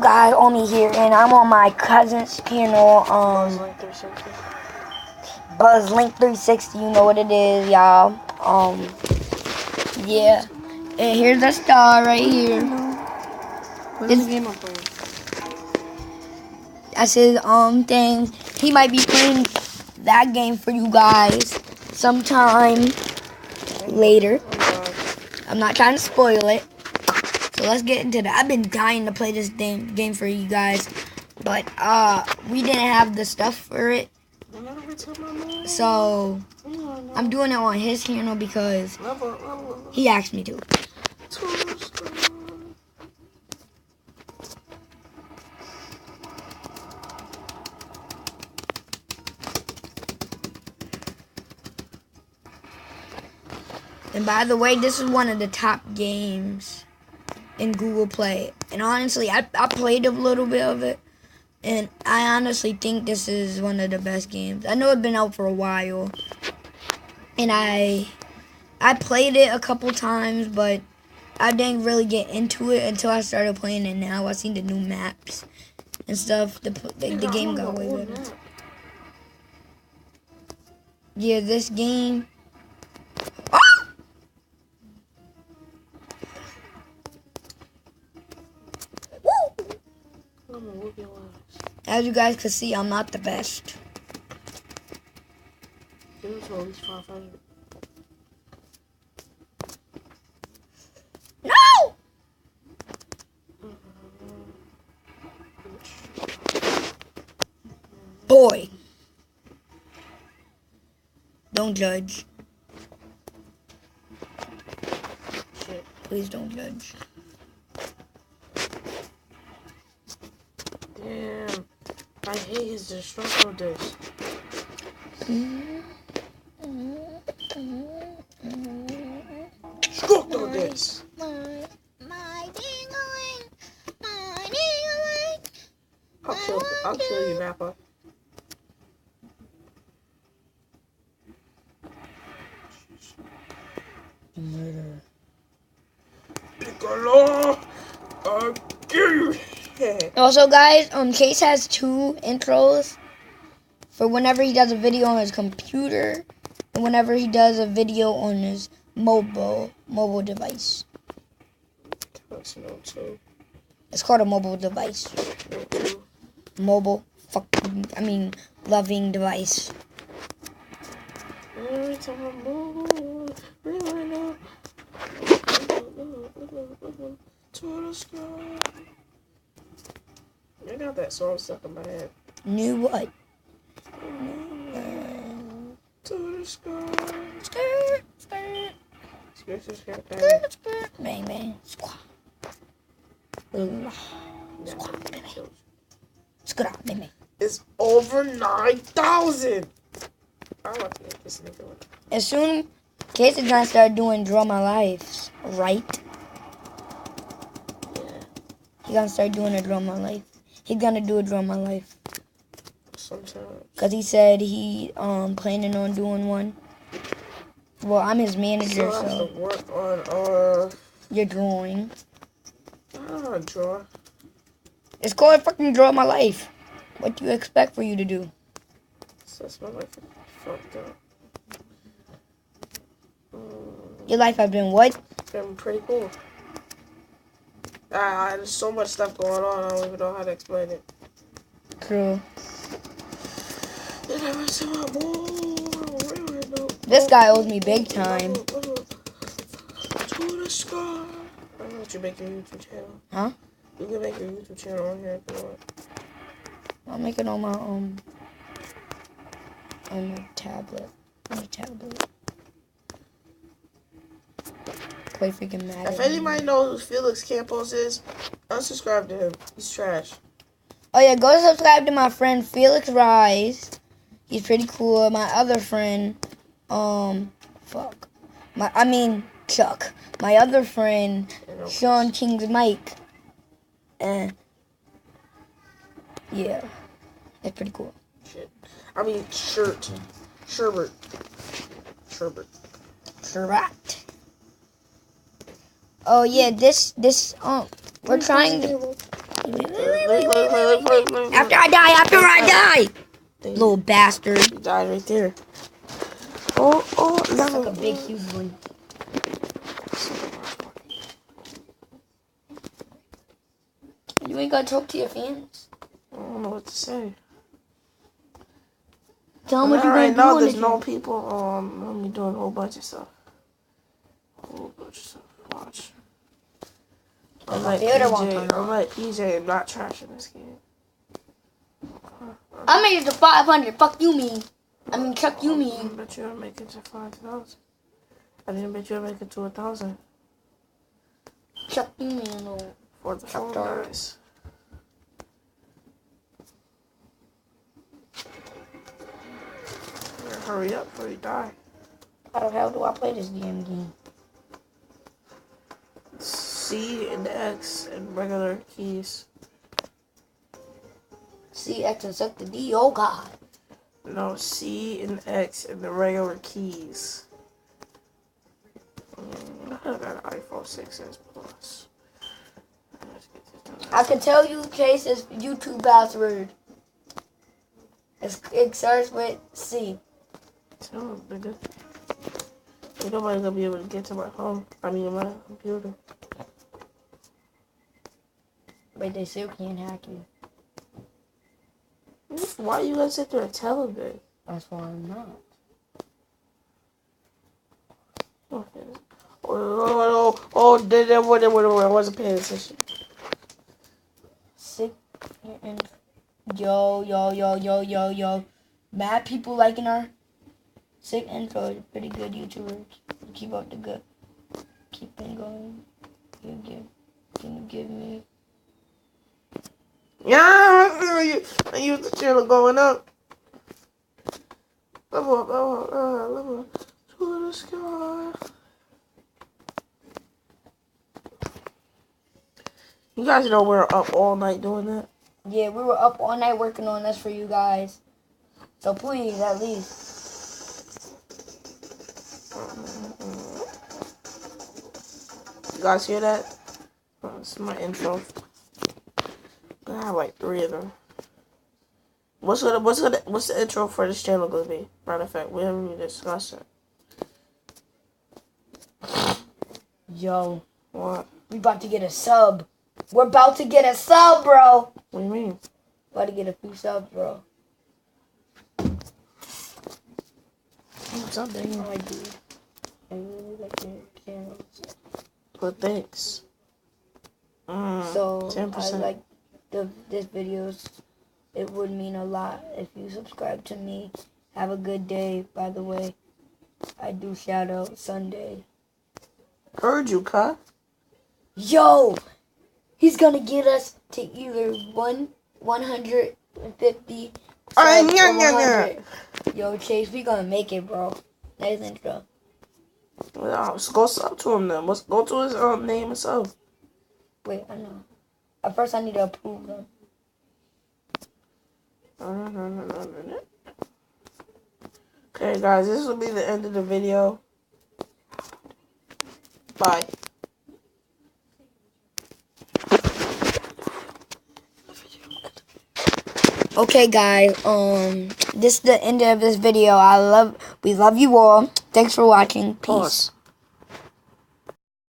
guys, Omi here, and I'm on my cousin's channel, Buzz Link 360. You know what it is, y'all. Yeah. And here's the star right here. This game I'm playing. That's his thing. He might be playing that game for you guys sometime later. I'm not trying to spoil it. So let's get into that. I've been dying to play this game for you guys, but we didn't have the stuff for it. So I'm doing it on his channel because he asked me to. And by the way, this is one of the top games in Google Play. And honestly, I played a little bit of it. And I honestly think this is one of the best games. I know it's been out for a while. And I played it a couple times, but I didn't really get into it until I started playing it now. I seen the new maps and stuff. The game got way better. Yeah, this game... As you guys can see, I'm not the best. No! Boy. Don't judge. Please don't judge. Damn. I hate his destructo disc. Destructo disc. I'll kill you, Nappa. Murder. Piccolo! I'll kill you! Also, guys, Case has 2 intros for whenever he does a video on his computer and whenever he does a video on his mobile device. It's called a mobile device. Loving device. Every time I move, to the sky. I got that song stuck in my head. New what? To the sky. Skirt, skirt. Skirt. Bang, bang. Squat. Squat, baby. Squat, baby. It's over 9,000. I want to make this nigga one. As soon Case is gonna start doing Draw My Life, right? Yeah. He's gonna start doing a Draw My Life. He's gonna do a Draw My Life. Sometimes. Cause he said he planning on doing one. Well, I'm his manager, I have so to work on you're drawing. I don't know how to draw. It's called fucking Draw My Life. What do you expect for you to do? That's my life is fucked up. Your life has been what? Been pretty cool. There's so much stuff going on, I don't even know how to explain it. True. This guy owes me big time. To the sky. I don't know what you make your YouTube channel. Huh? You can make your YouTube channel on here if you want. I'll make it on my on my tablet. On the tablet. Play freaking mad. If anybody knows who Felix Campos is, unsubscribe to him. He's trash. Oh yeah, go subscribe to my friend Felix Rise. He's pretty cool. My other friend, Chuck. My other friend, Sean King's Mike. And yeah, it's pretty cool. Shit. I mean, Sherbert. Sherbert. Correct. Oh yeah, this we're trying to after I die, after I die. Dang. Little bastard. You died right there. Oh, Like a big, huge one. You ain't gonna talk to your fans? I don't know what to say. Tell them what you Right gonna do now, on there's the no channel. people. Let me doing a whole bunch of stuff. Watch. I'm like PJ. I'm not trashing this game. I made it to 500. Fuck you mean. I mean, Chuck you I mean. bet you I'll make it to 5,000. I didn't bet you I'll make it to 1,000. Chuck you mean, little. For the phone guys. Hurry up before you die. How the hell do I play this damn game? C and X and regular keys. C, X, and suck the D. Oh, God. No, C and X and the regular keys. I got an iPhone 6s Plus. I can tell you Chase's YouTube password. It starts with C. Tell them, nigga. Ain't nobody gonna be able to get to my phone. I mean, my computer. But they still can't hack you. Why you gonna sit there and tell them that? That's why I'm not. I wasn't paying attention. Sick and yo. Mad people liking our sick intro. Pretty good YouTubers. Keep up the good. Keep it going. Can you give me? Yeah, I use the channel going up. Level up to the sky. You guys know we're up all night doing that? Yeah, we were up all night working on this for you guys. So please, at least. You guys hear that? This is my intro. I have like 3 of them. What's the intro for this channel gonna be? Matter of fact, we haven't even discussed it. Yo. What? We about to get a sub. We're about to get a sub, bro. What do you mean? About to get a few subs, bro. What's up, Daniel? I do. I really like your channel. Well, thanks. So 10%. I like this videos. It would mean a lot if you subscribe to me. Have a good day. By the way, I do shout out Sunday. Heard you, cut. Yo, he's gonna get us to either 150 subs or 100. Yo, Chase, we gonna make it, bro. Nice intro. Well, let's go sub to him then. Let's go to his name and sub. Wait, I know. At first, I need to approve them. Okay, guys, this will be the end of the video. Bye. Okay, guys. This is the end of this video. We love you all. Thanks for watching. Peace. Pause.